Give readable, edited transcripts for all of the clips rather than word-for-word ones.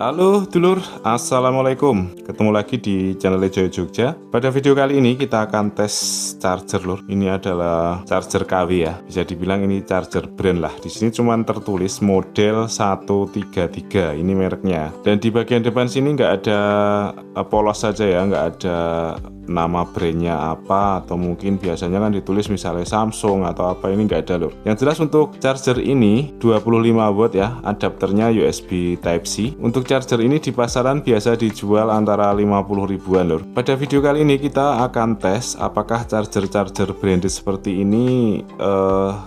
Halo dulur, assalamualaikum. Ketemu lagi di channel Joy Jogja. Pada video kali ini kita akan tes charger lur. Ini adalah charger KW ya. Bisa dibilang ini charger brand lah. Di sini cuma tertulis model 133. Ini mereknya. Dan di bagian depan sini nggak ada polos saja ya, nggak ada nama brandnya apa, atau mungkin biasanya kan ditulis misalnya Samsung atau apa, ini nggak ada lur. Yang jelas untuk charger ini 25 watt ya, adapternya USB Type-C. Untuk charger ini di pasaran biasa dijual antara 50 ribuan lur. Pada video kali ini kita akan tes apakah charger branded seperti ini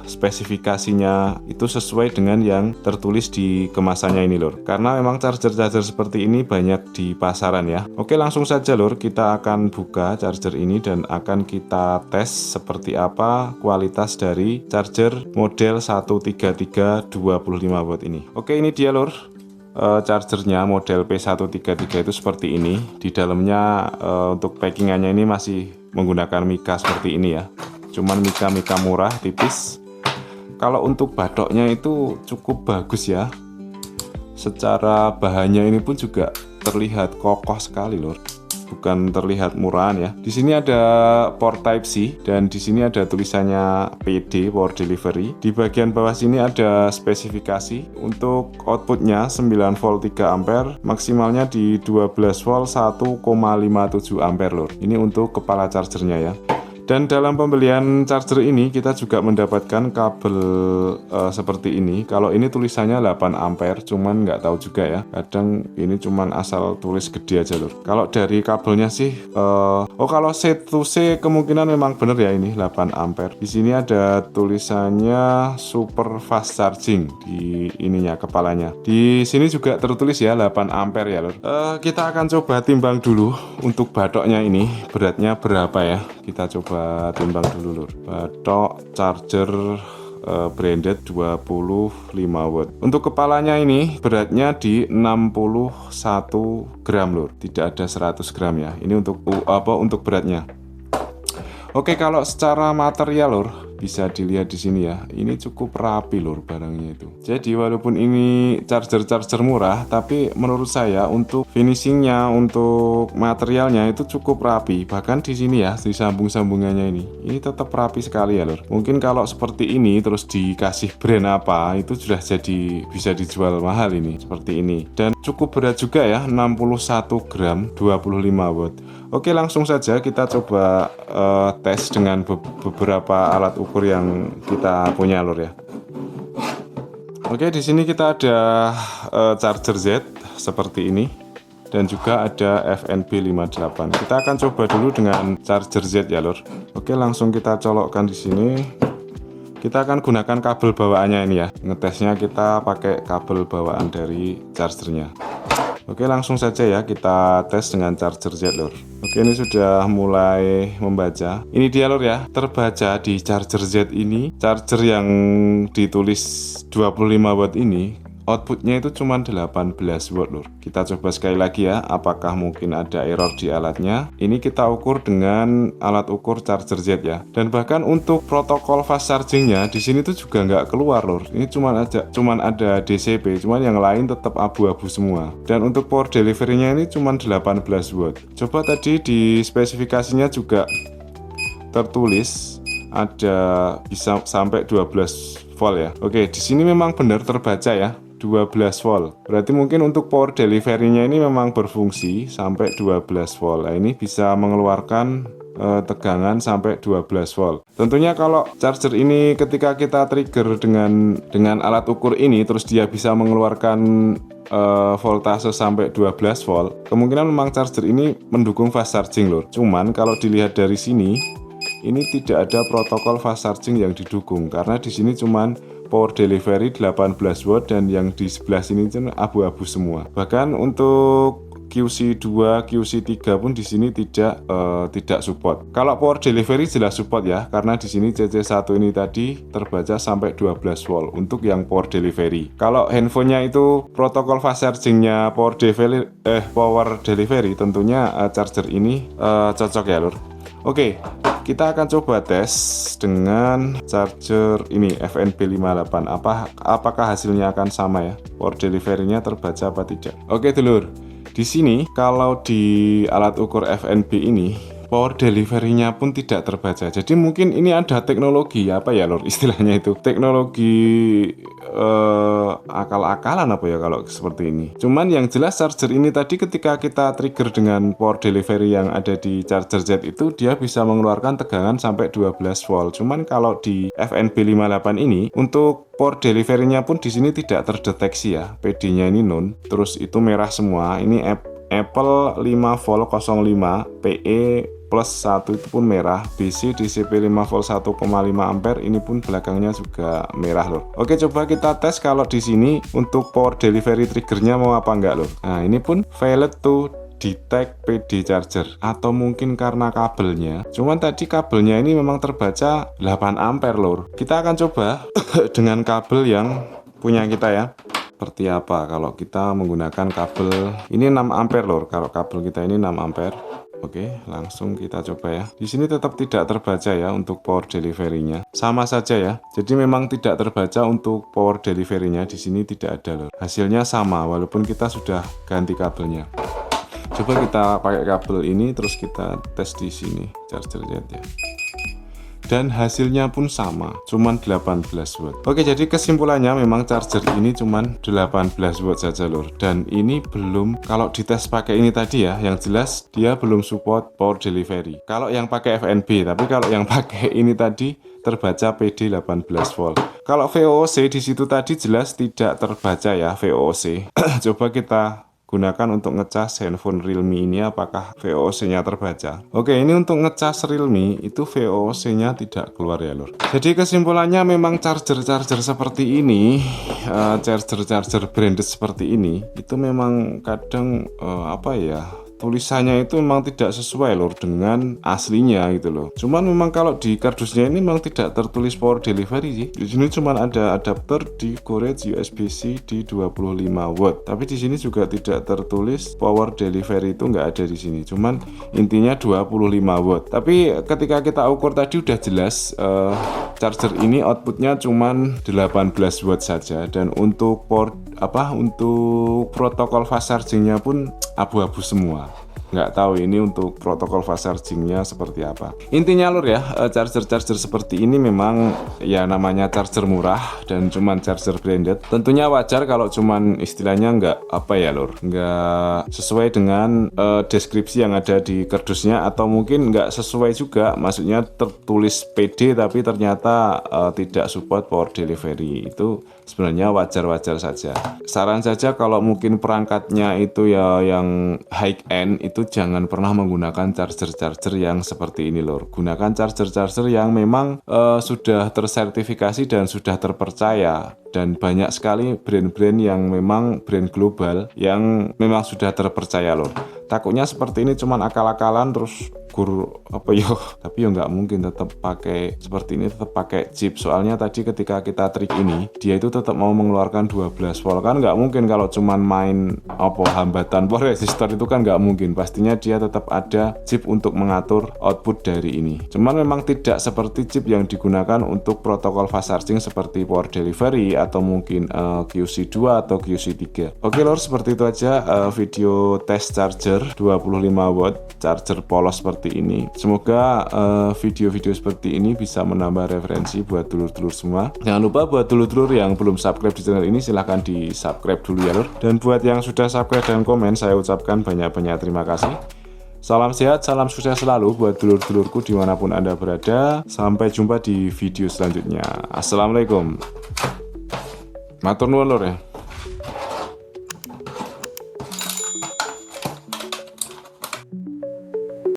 spesifikasinya itu sesuai dengan yang tertulis di kemasannya ini lur. Karena memang charger seperti ini banyak di pasaran ya. Oke, langsung saja lur, kita akan buka charger ini dan akan kita tes seperti apa kualitas dari charger model 133 25 watt ini. Oke, ini dia lur, chargernya model P133 itu seperti ini. Di dalamnya untuk packingannya ini masih menggunakan mika seperti ini ya, cuman mika murah tipis. Kalau untuk batoknya itu cukup bagus ya, secara bahannya ini pun juga terlihat kokoh sekali lur, bukan terlihat murahan ya. Di sini ada port Type-C dan di sini ada tulisannya PD Power Delivery. Di bagian bawah sini ada spesifikasi. Untuk outputnya 9 volt 3 ampere, maksimalnya di 12 volt 1,57 ampere lur. Ini untuk kepala chargernya ya. Dan dalam pembelian charger ini kita juga mendapatkan kabel seperti ini. Kalau ini tulisannya 8 ampere, cuman nggak tahu juga ya. Kadang ini cuman asal tulis gede aja lur. Kalau dari kabelnya sih, kalau C to C kemungkinan memang bener ya, ini 8 ampere. Di sini ada tulisannya super fast charging di ininya kepalanya. Di sini juga tertulis ya 8 ampere ya lur. Kita akan coba timbang dulu untuk batoknya ini beratnya berapa ya. Kita coba timbang dulu lur. Batok charger branded 25 watt. Untuk kepalanya ini beratnya di 61 gram lur. Tidak ada 100 gram ya. Ini untuk beratnya. Oke, kalau secara material lur, bisa dilihat di sini ya. Ini cukup rapi lur barangnya itu. Jadi walaupun ini charger murah, tapi menurut saya untuk finishingnya, untuk materialnya itu cukup rapi. Bahkan di sini ya, di sambung-sambungannya ini tetap rapi sekali ya lur. Mungkin kalau seperti ini terus dikasih brand apa, itu sudah jadi bisa dijual mahal ini seperti ini. Dan cukup berat juga ya, 61 gram 25 watt. Oke, langsung saja kita coba tes dengan beberapa alat ukur yang kita punya lur ya. Oke, di sini kita ada charger Z seperti ini dan juga ada FNB 58. Kita akan coba dulu dengan charger Z ya lur. Oke, langsung kita colokkan di sini. Kita akan gunakan kabel bawaannya ini ya. Ngetesnya kita pakai kabel bawaan dari chargernya. Oke, langsung saja ya kita tes dengan charger Z lur. Oke, ini sudah mulai membaca. Ini dia lur ya, terbaca di charger Z ini. Charger yang ditulis 25 watt ini outputnya itu cuma 18 watt lur. Kita coba sekali lagi ya, apakah mungkin ada error di alatnya. Ini kita ukur dengan alat ukur charger Z ya. Dan bahkan untuk protokol fast chargingnya di sini tuh juga nggak keluar lur. Ini cuman ada DCP, cuman yang lain tetap abu-abu semua. Dan untuk power delivery-nya ini cuma 18 watt. Coba tadi di spesifikasinya juga tertulis ada bisa sampai 12 volt ya. Oke, di sini memang benar terbaca ya, 12 volt. Berarti mungkin untuk power delivery-nya ini memang berfungsi sampai 12 volt. Nah, ini bisa mengeluarkan tegangan sampai 12 volt. Tentunya kalau charger ini ketika kita trigger dengan alat ukur ini terus dia bisa mengeluarkan voltase sampai 12 volt, kemungkinan memang charger ini mendukung fast charging lur. Cuman kalau dilihat dari sini, ini tidak ada protokol fast charging yang didukung karena di sini cuman power delivery 18 watt dan yang di sebelah sini itu abu-abu semua. Bahkan untuk QC2, QC3 pun di sini tidak support. Kalau power delivery jelas support ya, karena di sini CC1 ini tadi terbaca sampai 12 volt untuk yang power delivery. Kalau handphonenya itu protokol fast chargingnya power delivery tentunya charger ini cocok ya lur. Oke, kita akan coba tes dengan charger ini FNB58. Apakah hasilnya akan sama ya? Power delivery-nya terbaca apa tidak? Oke dulur, di sini kalau di alat ukur FNB ini power delivery-nya pun tidak terbaca. Jadi mungkin ini ada teknologi apa ya lor istilahnya itu. Teknologi akal-akalan apa ya kalau seperti ini. Cuman yang jelas charger ini tadi ketika kita trigger dengan power delivery yang ada di charger Z itu dia bisa mengeluarkan tegangan sampai 12 volt. Cuman kalau di FNB58 ini untuk power delivery-nya pun di sini tidak terdeteksi ya. PD-nya ini non. Terus itu merah semua. Ini Apple 5 volt 05 PE plus 1 itu pun merah. BC DCP 5 volt 1,5 ampere ini pun belakangnya juga merah loh. Oke, coba kita tes kalau di sini untuk power delivery triggernya mau apa enggak loh. Nah, ini pun valid to detect PD charger atau mungkin karena kabelnya. Cuman tadi kabelnya ini memang terbaca 8 ampere lor. Kita akan coba dengan kabel yang punya kita ya. Seperti apa kalau kita menggunakan kabel ini 6 ampere lor. Kalau kabel kita ini 6 ampere. Oke, langsung kita coba ya. Di sini tetap tidak terbaca ya untuk power delivery-nya. Sama saja ya. Jadi memang tidak terbaca untuk power delivery-nya. Di sini tidak ada lor. Hasilnya sama walaupun kita sudah ganti kabelnya. Coba kita pakai kabel ini terus kita tes di sini charger Z ya. Dan hasilnya pun sama, cuman 18 watt. Oke, jadi kesimpulannya memang charger ini cuman 18 watt saja lor. Dan ini belum, kalau dites pakai ini tadi ya, yang jelas dia belum support power delivery. Kalau yang pakai FNB, tapi kalau yang pakai ini tadi terbaca PD 18 volt. Kalau VOC di situ tadi jelas tidak terbaca ya VOC. Coba kita gunakan untuk ngecas handphone Realme ini apakah VOC-nya terbaca. Oke, ini untuk ngecas Realme itu VOC-nya tidak keluar ya lor. Jadi kesimpulannya memang charger-charger seperti ini, charger-charger branded seperti ini itu memang kadang apa ya, tulisannya itu memang tidak sesuai lor dengan aslinya gitu loh. Cuman memang kalau di kardusnya ini memang tidak tertulis power delivery sih. Di sini cuman ada adapter di courage USB-C di 25 watt. Tapi di sini juga tidak tertulis power delivery, itu nggak ada di sini. Cuman intinya 25 watt. Tapi ketika kita ukur tadi udah jelas charger ini outputnya cuman 18 watt saja, dan untuk untuk protokol fast chargingnya pun abu-abu semua. Nggak tahu ini untuk protokol fast chargingnya seperti apa. Intinya lur ya, charger-charger seperti ini memang ya namanya charger murah dan cuman charger branded. Tentunya wajar kalau cuman istilahnya nggak sesuai dengan deskripsi yang ada di kardusnya, atau mungkin nggak sesuai juga, maksudnya tertulis PD tapi ternyata tidak support power delivery. Itu sebenarnya wajar-wajar saja. Saran saja kalau mungkin perangkatnya itu ya yang high end, itu jangan pernah menggunakan charger-charger yang seperti ini lor. Gunakan charger-charger yang memang sudah tersertifikasi dan sudah terpercaya. Dan banyak sekali brand-brand yang memang brand global yang memang sudah terpercaya lor. Takutnya seperti ini cuman akal-akalan terus tapi nggak mungkin, tetap pakai seperti ini, tetap pakai chip. Soalnya tadi ketika kita trik ini dia itu tetap mau mengeluarkan 12 volt, kan nggak mungkin kalau cuman main hambatan power resistor itu kan nggak mungkin. Pastinya dia tetap ada chip untuk mengatur output dari ini. Cuman memang tidak seperti chip yang digunakan untuk protokol fast charging seperti power delivery atau mungkin QC2 atau QC3. Oke lor, seperti itu aja video tes charger 25 watt charger polos seperti ini. Semoga video-video seperti ini bisa menambah referensi buat dulur-dulur semua. Jangan lupa buat dulur-dulur yang belum subscribe di channel ini, silahkan di subscribe dulu ya lor. Dan buat yang sudah subscribe dan komen, saya ucapkan banyak-banyak terima kasih. Salam sehat, salam sukses selalu buat dulur-dulurku dimanapun Anda berada. Sampai jumpa di video selanjutnya. Assalamualaikum. Matur nuwun lor ya.